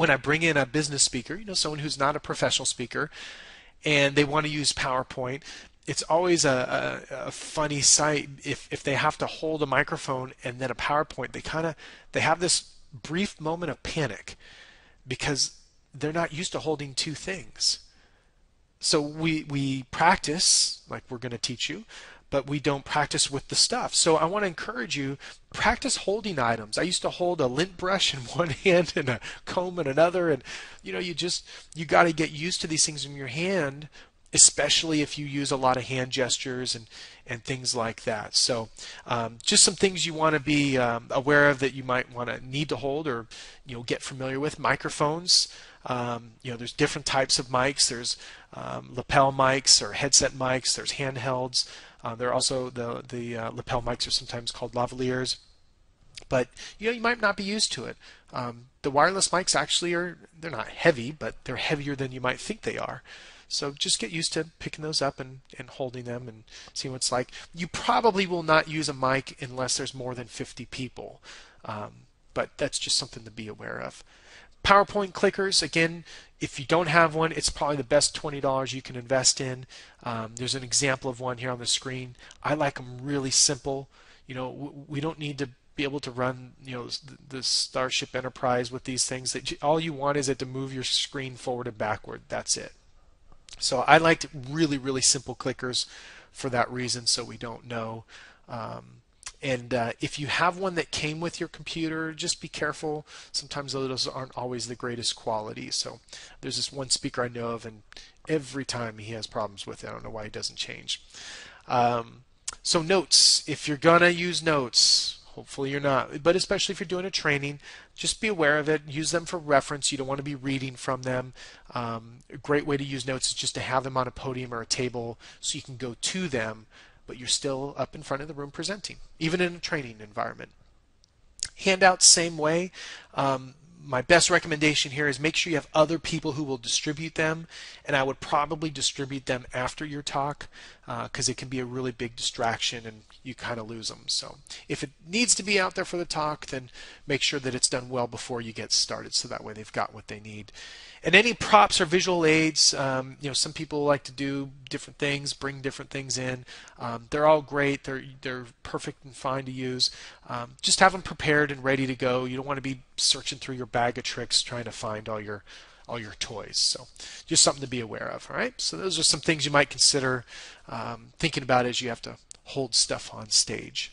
when I bring in a business speaker, someone who's not a professional speaker, and they want to use PowerPoint, it's always a funny sight if they have to hold a microphone and then a PowerPoint. They have this brief moment of panic because they're not used to holding two things. So we practice like we're going to teach you, but we don't practice with the stuff. So I want to encourage you, practice holding items. I used to hold a lint brush in one hand and a comb in another, and you got to get used to these things in your hand, especially if you use a lot of hand gestures and things like that. So just some things you want to be aware of that you might want to need to hold or get familiar with. Microphones. There's different types of mics. There's lapel mics or headset mics. There's handhelds. There are also the lapel mics are sometimes called lavaliers, but you might not be used to it. The wireless mics actually they're not heavy, but they're heavier than you might think they are. So just get used to picking those up and holding them and seeing what it's like. You probably will not use a mic unless there's more than 50 people, but that's just something to be aware of. PowerPoint clickers, again, if you don't have one, it's probably the best $20 you can invest in. There's an example of one here on the screen. I like them really simple. We don't need to be able to run the Starship Enterprise with these things. All you want is it to move your screen forward and backward. That's it. So I liked really, really simple clickers for that reason, so we don't know. And if you have one that came with your computer, just be careful. Sometimes those aren't always the greatest quality. So there's this one speaker I know of, and every time he has problems with it. I don't know why he doesn't change. So notes, if you're going to use notes, hopefully you're not, but especially if you're doing a training, just be aware of it. Use them for reference. You don't want to be reading from them. A great way to use notes is just to have them on a podium or a table so you can go to them, but you're still up in front of the room presenting, even in a training environment. Handouts, same way. My best recommendation here is make sure you have other people who will distribute them, and I would probably distribute them after your talk because it can be a really big distraction and you kind of lose them. So if it needs to be out there for the talk, then make sure that it's done well before you get started so that way they've got what they need. And any props or visual aids, some people like to do different things, bring different things in. They're all great. They're perfect and fine to use. Just have them prepared and ready to go. You don't want to be searching through your bag of tricks trying to find all your toys. So just something to be aware of. All right. So those are some things you might consider thinking about as you have to hold stuff on stage.